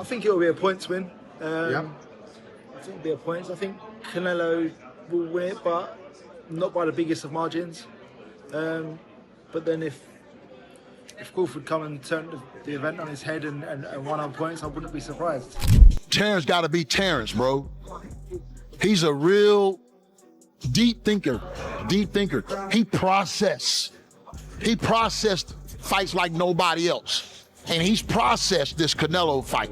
think it will be a points win. Yeah. I think it'll be a points. I think Canelo will win it, but not by the biggest of margins. But then if Crawford come and turn the event on his head and won on points, I wouldn't be surprised. Terrence got to be Terrence, bro. He's a real deep thinker. He processed fights like nobody else. And he's processed this Canelo fight.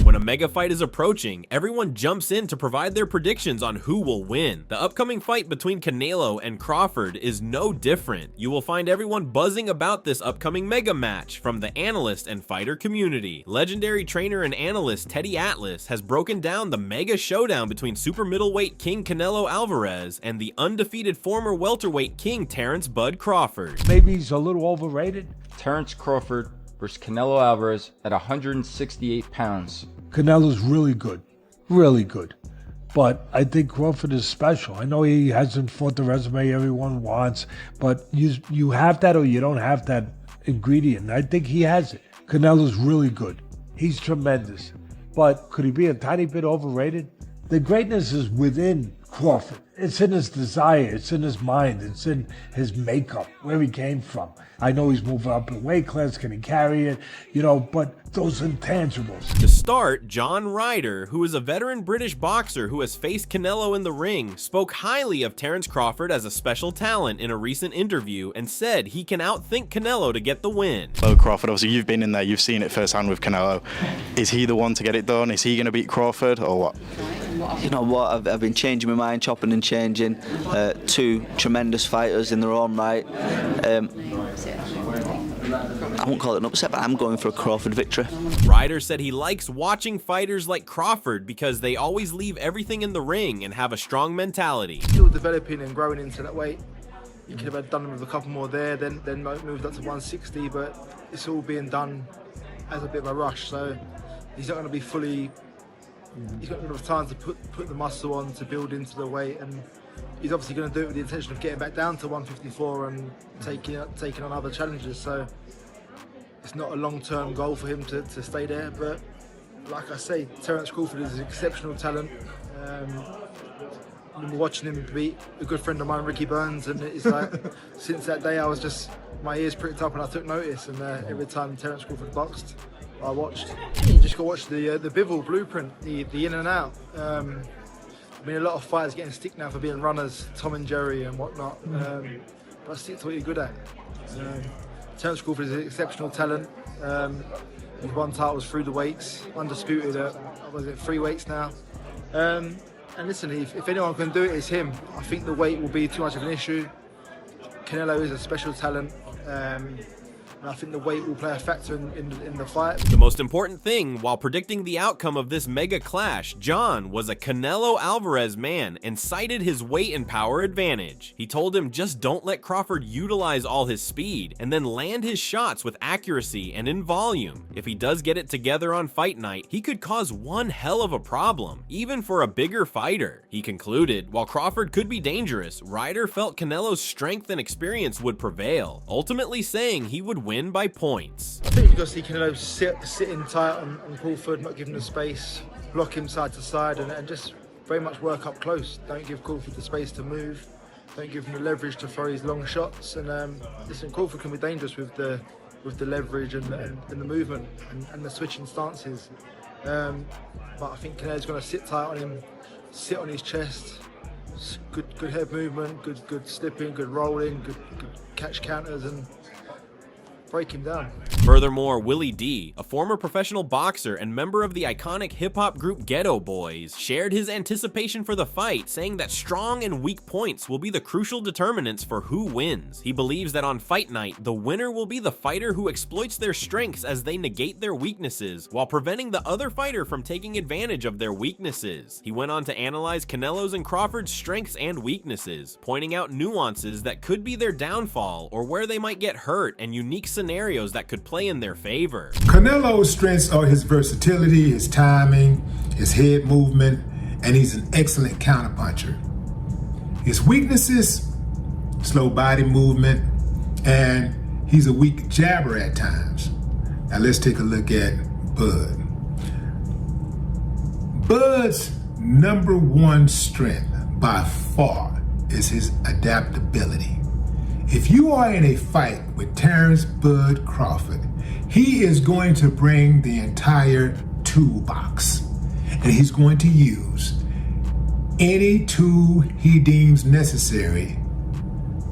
When a mega fight is approaching, everyone jumps in to provide their predictions on who will win. The upcoming fight between Canelo and Crawford is no different. You will find everyone buzzing about this upcoming mega match from the analyst and fighter community. Legendary trainer and analyst Teddy Atlas has broken down the mega showdown between super middleweight king Canelo Alvarez and the undefeated former welterweight king Terrence Bud Crawford. Maybe he's a little overrated. Terrence Crawford versus Canelo Alvarez at 168 pounds. Canelo's really good. But I think Crawford is special. I know he hasn't fought the resume everyone wants, but you have that or you don't have that ingredient. I think he has it. Canelo's really good. He's tremendous. But could he be a tiny bit overrated? The greatness is within Crawford. It's in his desire, it's in his mind, it's in his makeup, where he came from. I know he's moving up in weight class, can he carry it? But those intangibles. To start, John Ryder, who is a veteran British boxer who has faced Canelo in the ring, spoke highly of Terrence Crawford as a special talent in a recent interview and said he can outthink Canelo to get the win. Oh, Crawford, obviously you've been in there, you've seen it firsthand with Canelo. Is he the one to get it done? Is he going to beat Crawford or what? You know what, I've been changing my mind, chopping and changing. Two tremendous fighters in their own right. I won't call it an upset, but I'm going for a Crawford victory. Ryder said he likes watching fighters like Crawford because they always leave everything in the ring and have a strong mentality. Still developing and growing into that weight. You could have done with a couple more there, then moved up to 160, but it's all being done as a bit of a rush. So he's not going to be fully. He's got enough time to put the muscle on to build into the weight, and he's obviously going to do it with the intention of getting back down to 154 and taking on other challenges. So it's not a long-term goal for him to stay there. But like I say, Terrence Crawford is an exceptional talent. I'm watching him beat a good friend of mine, Ricky Burns, and it's like since that day I was just my ears pricked up and I took notice. And every time Terrence Crawford boxed, I watched. You just got to watch the Bivol blueprint, the in and out. I mean, a lot of fighters getting stick now for being runners, Tom and Jerry and whatnot. But stick to what you're good at. Terrence Crawford is an exceptional talent. He's won titles through the weights, undisputed at, what was it, 3 weights now. And listen, if anyone can do it, it's him. I think the weight will be too much of an issue. Canelo is a special talent. And I think the weight will play a factor in the fight. The most important thing while predicting the outcome of this mega clash, John was a Canelo Alvarez man and cited his weight and power advantage. He told him just don't let Crawford utilize all his speed and then land his shots with accuracy and in volume. If he does get it together on fight night, he could cause one hell of a problem, even for a bigger fighter. He concluded, while Crawford could be dangerous, Ryder felt Canelo's strength and experience would prevail, ultimately saying he would win by points. I think you've got to see Canelo sitting tight on Crawford, not giving him the space, block him side to side, and just very much work up close. Don't give Crawford the space to move. Don't give him the leverage to throw his long shots. And listen, Crawford can be dangerous with the leverage and the movement and the switching stances. But I think Canelo's going to sit tight on him, sit on his chest. Good head movement, good slipping, good rolling, good catch counters, and break him down. Furthermore, Willie D, a former professional boxer and member of the iconic hip-hop group Ghetto Boys, shared his anticipation for the fight, saying that strong and weak points will be the crucial determinants for who wins. He believes that on fight night, the winner will be the fighter who exploits their strengths as they negate their weaknesses, while preventing the other fighter from taking advantage of their weaknesses. He went on to analyze Canelo's and Crawford's strengths and weaknesses, pointing out nuances that could be their downfall or where they might get hurt and unique scenarios that could play in their favor. Canelo's strengths are his versatility, his timing, his head movement, and he's an excellent counterpuncher. His weaknesses, slow body movement, and he's a weak jabber at times. Now let's take a look at Bud. Bud's number one strength by far is his adaptability. If you are in a fight with Terrence Bud Crawford, he is going to bring the entire toolbox, and he's going to use any tool he deems necessary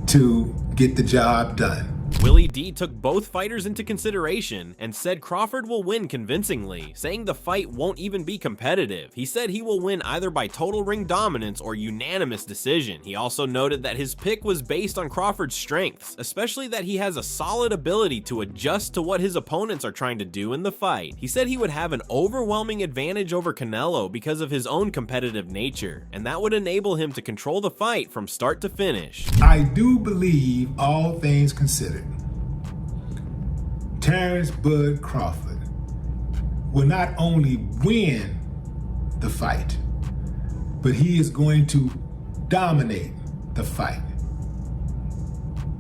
to get the job done. Willie D took both fighters into consideration and said Crawford will win convincingly, saying the fight won't even be competitive. He said he will win either by total ring dominance or unanimous decision. He also noted that his pick was based on Crawford's strengths, especially that he has a solid ability to adjust to what his opponents are trying to do in the fight. He said he would have an overwhelming advantage over Canelo because of his own competitive nature, and that would enable him to control the fight from start to finish. I do believe, all things considered, Terrence Bud Crawford will not only win the fight, but he is going to dominate the fight.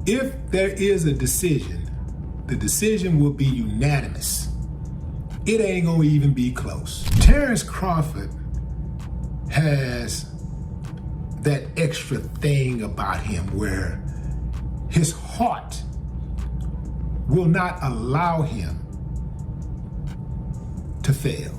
If there is a decision, the decision will be unanimous. It ain't gonna even be close. Terrence Crawford has that extra thing about him where his heart will not allow him to fail.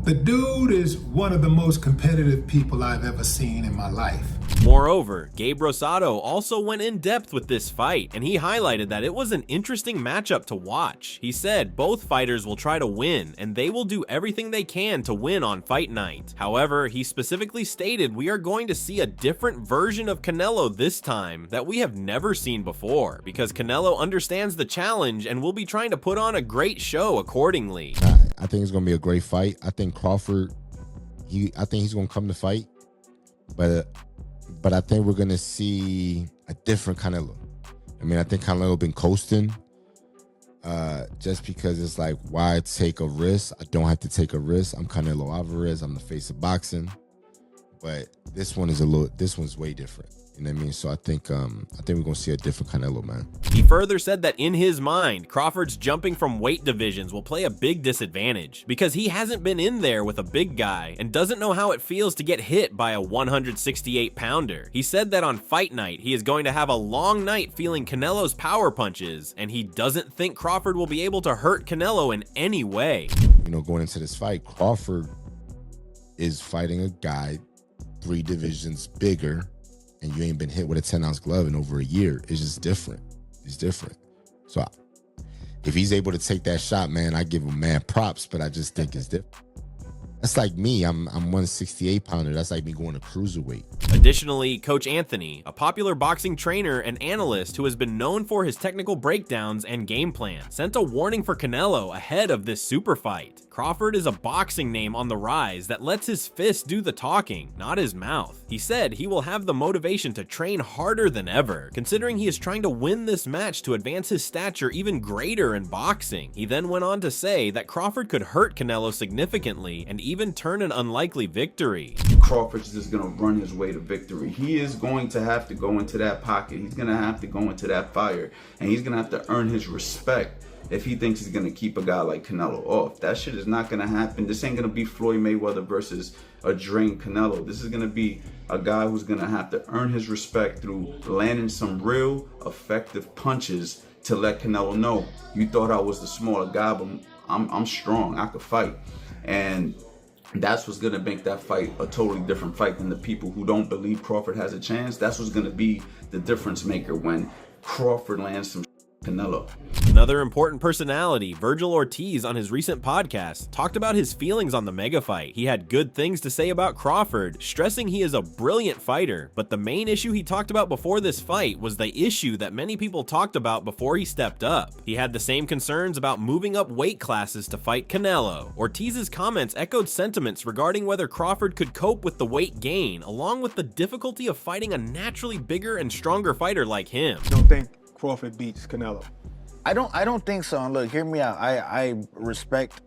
The dude is one of the most competitive people I've ever seen in my life. Moreover, Gabe Rosado also went in depth with this fight, and he highlighted that it was an interesting matchup to watch. He said both fighters will try to win, and they will do everything they can to win on fight night. However, he specifically stated we are going to see a different version of Canelo this time that we have never seen before, because Canelo understands the challenge and will be trying to put on a great show accordingly. I think it's going to be a great fight. I think Crawford, I think he's going to come to fight, but I think we're going to see a different Canelo. I mean, I think Canelo been coasting just because it's like, why take a risk? I don't have to take a risk. I'm Canelo Alvarez. I'm the face of boxing. But this one's way different. You know what I mean? So I think we're going to see a different Canelo, man. He further said that in his mind, Crawford's jumping from weight divisions will play a big disadvantage because he hasn't been in there with a big guy and doesn't know how it feels to get hit by a 168-pounder. He said that on fight night, he is going to have a long night feeling Canelo's power punches, and he doesn't think Crawford will be able to hurt Canelo in any way. You know, going into this fight, Crawford is fighting a guy 3 divisions bigger, and you ain't been hit with a 10-ounce glove in over a year. It's just different. It's different. So if he's able to take that shot, man, I give him mad props, but I just think it's different. That's like me. I'm 168-pounder. That's like me going to cruiserweight. Additionally, Coach Anthony, a popular boxing trainer and analyst who has been known for his technical breakdowns and game plan, sent a warning for Canelo ahead of this super fight. Crawford is a boxing name on the rise that lets his fists do the talking, not his mouth. He said he will have the motivation to train harder than ever, considering he is trying to win this match to advance his stature even greater in boxing. He then went on to say that Crawford could hurt Canelo significantly and even turn an unlikely victory. Crawford's just going to run his way to victory. He is going to have to go into that pocket. He's going to have to go into that fire, and he's going to have to earn his respect if he thinks he's going to keep a guy like Canelo off. That shit is not going to happen. This ain't going to be Floyd Mayweather versus a drained Canelo. This is going to be a guy who's going to have to earn his respect through landing some real effective punches to let Canelo know, you thought I was the smaller guy, but I'm strong. I could fight. And that's what's going to make that fight a totally different fight than the people who don't believe Crawford has a chance. That's what's going to be the difference maker when Crawford lands some Canelo. Another important personality, Virgil Ortiz, on his recent podcast, talked about his feelings on the mega fight. He had good things to say about Crawford, stressing he is a brilliant fighter, but the main issue he talked about before this fight was the issue that many people talked about before he stepped up. He had the same concerns about moving up weight classes to fight Canelo. Ortiz's comments echoed sentiments regarding whether Crawford could cope with the weight gain, along with the difficulty of fighting a naturally bigger and stronger fighter like him. Don't think Crawford beats Canelo. I don't think so. And look, hear me out. I respect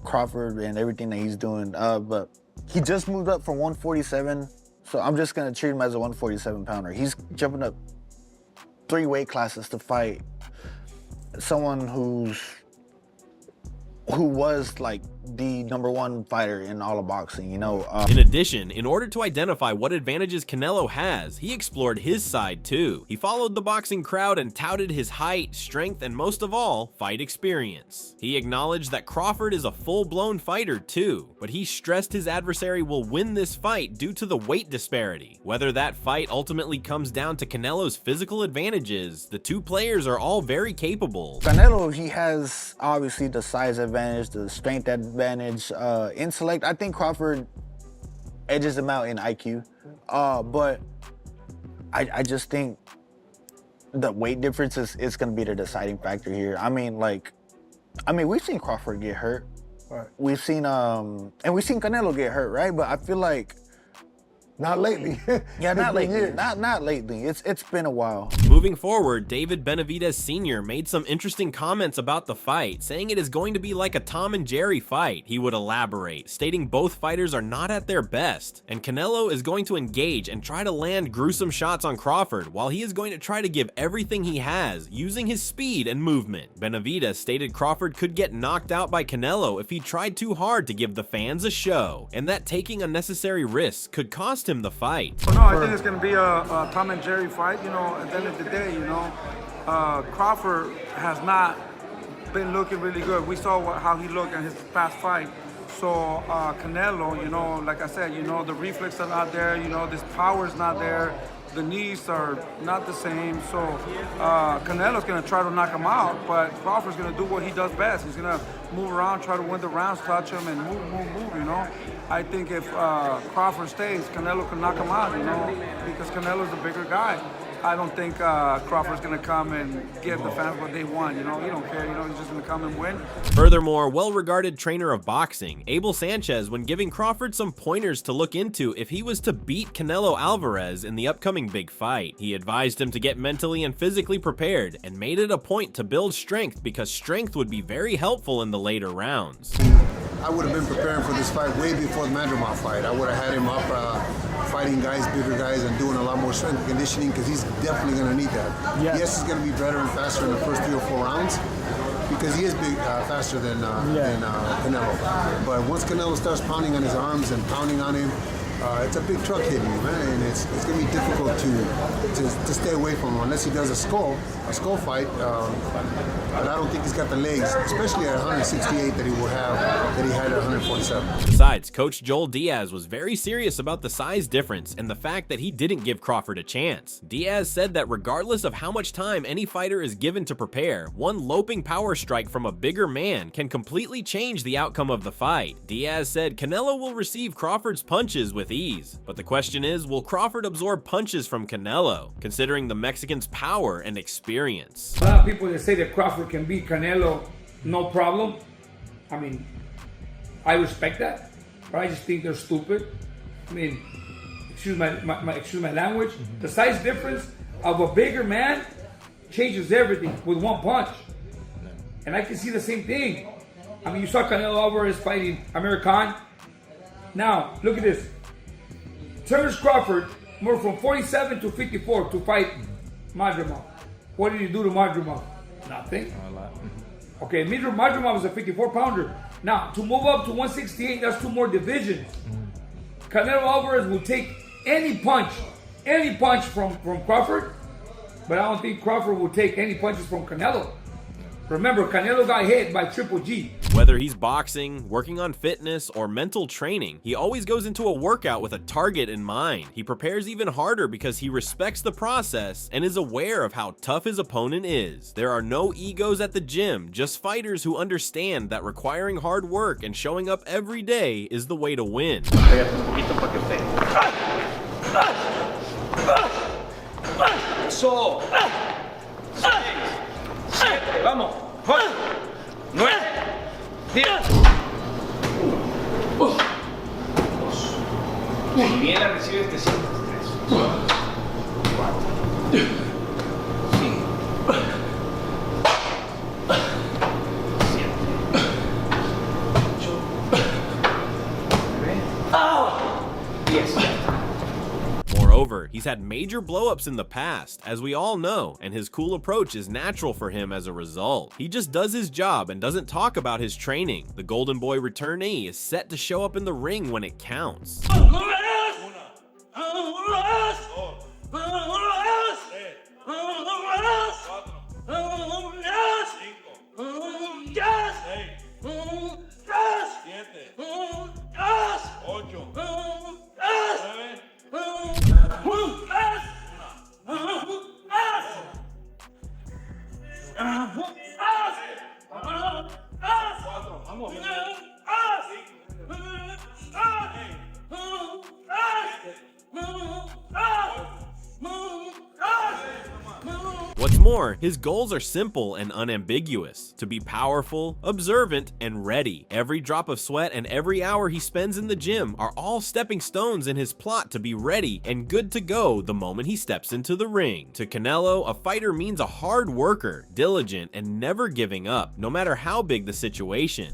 Crawford and everything that he's doing, but he just moved up from 147, so I'm just gonna treat him as a 147 pounder. He's jumping up 3 weight classes to fight someone who was like the #1 fighter in all of boxing, you know. In addition, in order to identify what advantages Canelo has, he explored his side too. He followed the boxing crowd and touted his height, strength, and most of all, fight experience. He acknowledged that Crawford is a full-blown fighter too, but he stressed his adversary will win this fight due to the weight disparity. Whether that fight ultimately comes down to Canelo's physical advantages, the two players are all very capable. Canelo, he has obviously the size advantage, the strength advantage, intellect. I think Crawford edges him out in IQ, but I just think the weight difference is going to be the deciding factor here. I mean, we've seen Crawford get hurt. Right. We've seen Canelo get hurt, right? But I feel like not lately. Yeah, not lately. Not lately. It's been a while. Moving forward, Benavidez Sr. made some interesting comments about the fight, saying it is going to be like a Tom and Jerry fight. He would elaborate, stating both fighters are not at their best, and Canelo is going to engage and try to land gruesome shots on Crawford, while he is going to try to give everything he has, using his speed and movement. Benavidez stated Crawford could get knocked out by Canelo if he tried too hard to give the fans a show, and that taking unnecessary risks could cost him the fight. So no, I think it's going to be a Tom and Jerry fight. You know, at the end of the day, you know, Crawford has not been looking really good. We saw how he looked in his past fight. So Canelo, you know, like I said, you know, the reflex are not there. You know, this power's not there. The knees are not the same. So Canelo's going to try to knock him out, but Crawford's going to do what he does best. He's going to move around, try to win the rounds, touch him, and move, you know. I think if Crawford stays, Canelo can knock him out, you know, because Canelo's the bigger guy. I don't think Crawford's going to come and give the fans what they want, you know. He don't care, you know, he's just going to come and win. Furthermore, well-regarded trainer of boxing, Abel Sanchez, when giving Crawford some pointers to look into if he was to beat Canelo Alvarez in the upcoming big fight. He advised him to get mentally and physically prepared and made it a point to build strength because strength would be very helpful in the later rounds. I would have been preparing for this fight way before the Madrimov fight. I would have had him up fighting guys, bigger guys, and doing a lot more strength and conditioning because he's definitely going to need that. Yes, he's going to be better and faster in the first 3 or 4 rounds because he is faster than Canelo. But once Canelo starts pounding on his arms and pounding on him, it's a big truck hitting you, man, and it's going to be difficult to stay away from him unless he does a skull fight. But I don't think he's got the legs, especially at 168 that he will have that he had at 147. Besides, Coach Joel Diaz was very serious about the size difference and the fact that he didn't give Crawford a chance. Diaz said that regardless of how much time any fighter is given to prepare, one loping power strike from a bigger man can completely change the outcome of the fight. Diaz said Canelo will receive Crawford's punches with ease, but the question is, will Crawford absorb punches from Canelo, considering the Mexican's power and experience? A lot of people that say that Crawford can beat Canelo, no problem. I mean, I respect that, but I just think they're stupid. I mean, excuse my language. The size difference of a bigger man changes everything with one punch. And I can see the same thing. I mean, you saw Canelo Alvarez fighting Amir Khan. Now, look at this. Terence Crawford moved from 47 to 54 to fight Madrimov. What did he do to Madrimov? Nothing. Okay, Madrimov was a 54-pounder. Now, to move up to 168, that's 2 more divisions. Canelo Alvarez will take any punch from Crawford, but I don't think Crawford will take any punches from Canelo. Remember, Canelo got hit by Triple G. Whether he's boxing, working on fitness, or mental training, he always goes into a workout with a target in mind. He prepares even harder because he respects the process and is aware of how tough his opponent is. There are no egos at the gym, just fighters who understand that requiring hard work and showing up every day is the way to win. So, vamos, 9, 10. Viene, recibe este 5, 3, 4, 5. Moreover, he's had major blowups in the past, as we all know, and his cool approach is natural for him as a result. He just does his job and doesn't talk about his training. The Golden Boy returnee is set to show up in the ring when it counts. What's more, his goals are simple and unambiguous: to be powerful, observant, and ready. Every drop of sweat and every hour he spends in the gym are all stepping stones in his plot to be ready and good to go the moment he steps into the ring. To Canelo, a fighter means a hard worker, diligent, and never giving up, no matter how big the situation.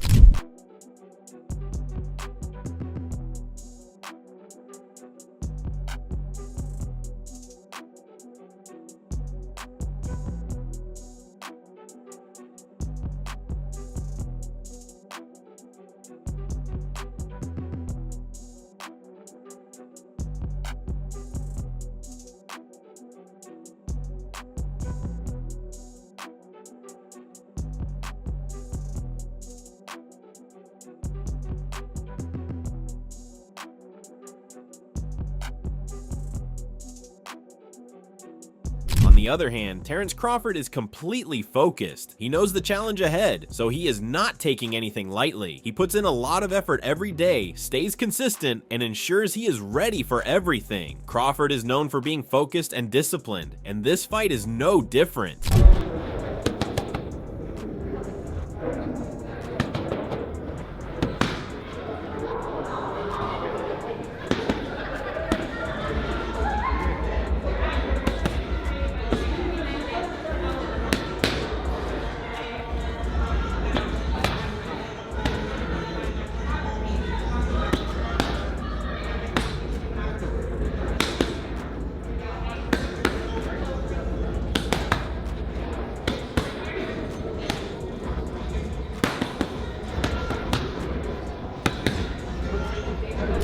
On the other hand, Terrence Crawford is completely focused. He knows the challenge ahead, so he is not taking anything lightly. He puts in a lot of effort every day, stays consistent, and ensures he is ready for everything. Crawford is known for being focused and disciplined, and this fight is no different.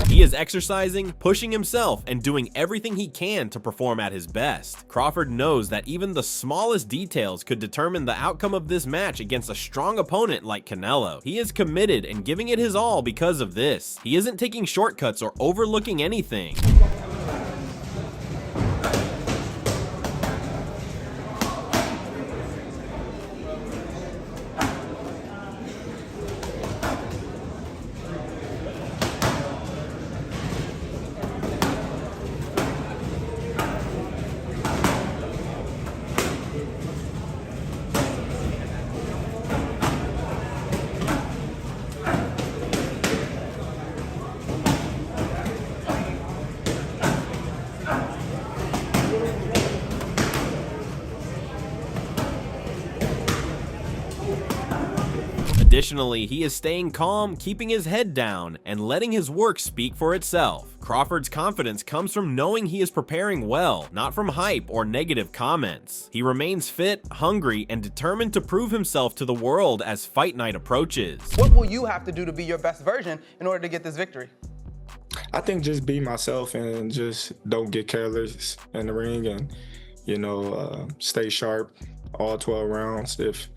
He is exercising, pushing himself, and doing everything he can to perform at his best. Crawford knows that even the smallest details could determine the outcome of this match against a strong opponent like Canelo. He is committed and giving it his all because of this. He isn't taking shortcuts or overlooking anything. Additionally, he is staying calm, keeping his head down, and letting his work speak for itself. Crawford's confidence comes from knowing he is preparing well, not from hype or negative comments. He remains fit, hungry, and determined to prove himself to the world as fight night approaches. What will you have to do to be your best version in order to get this victory? I think just be myself and just don't get careless in the ring, and stay sharp all 12 rounds if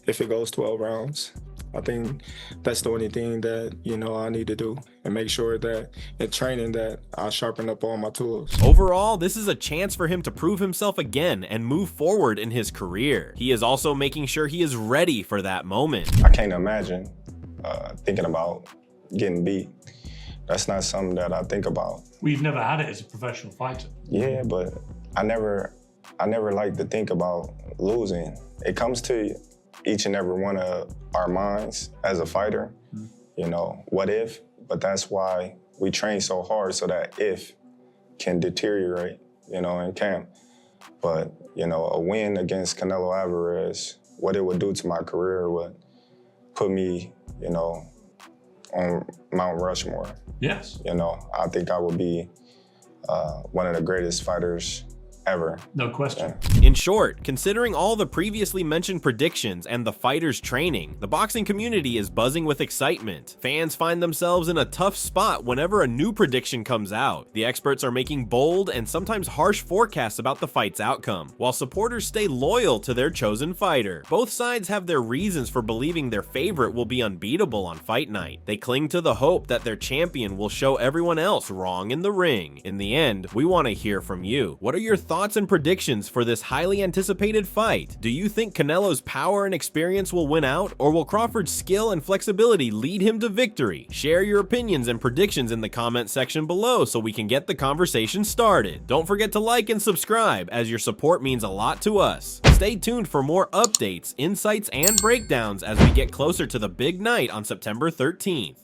it goes 12 rounds. I think that's the only thing that, I need to do, and make sure that in training that I sharpen up all my tools. Overall, this is a chance for him to prove himself again and move forward in his career. He is also making sure he is ready for that moment. I can't imagine thinking about getting beat. That's not something that I think about. We've never had it as a professional fighter. Yeah, but I never like to think about losing. It comes to each and every one of our minds as a fighter, what if? But that's why we train so hard, so that if can deteriorate, in camp. But, a win against Canelo Alvarez, what it would do to my career would put me, on Mount Rushmore. Yes. You know, I think I would be one of the greatest fighters ever. No question. In short, considering all the previously mentioned predictions and the fighters' training, the boxing community is buzzing with excitement. Fans find themselves in a tough spot whenever a new prediction comes out. The experts are making bold and sometimes harsh forecasts about the fight's outcome, while supporters stay loyal to their chosen fighter. Both sides have their reasons for believing their favorite will be unbeatable on fight night. They cling to the hope that their champion will show everyone else wrong in the ring. In the end, we want to hear from you. What are your thoughts and predictions for this highly anticipated fight? Do you think Canelo's power and experience will win out, or will Crawford's skill and flexibility lead him to victory? Share your opinions and predictions in the comment section below so we can get the conversation started. Don't forget to like and subscribe, as your support means a lot to us. Stay tuned for more updates, insights, and breakdowns as we get closer to the big night on September 13th.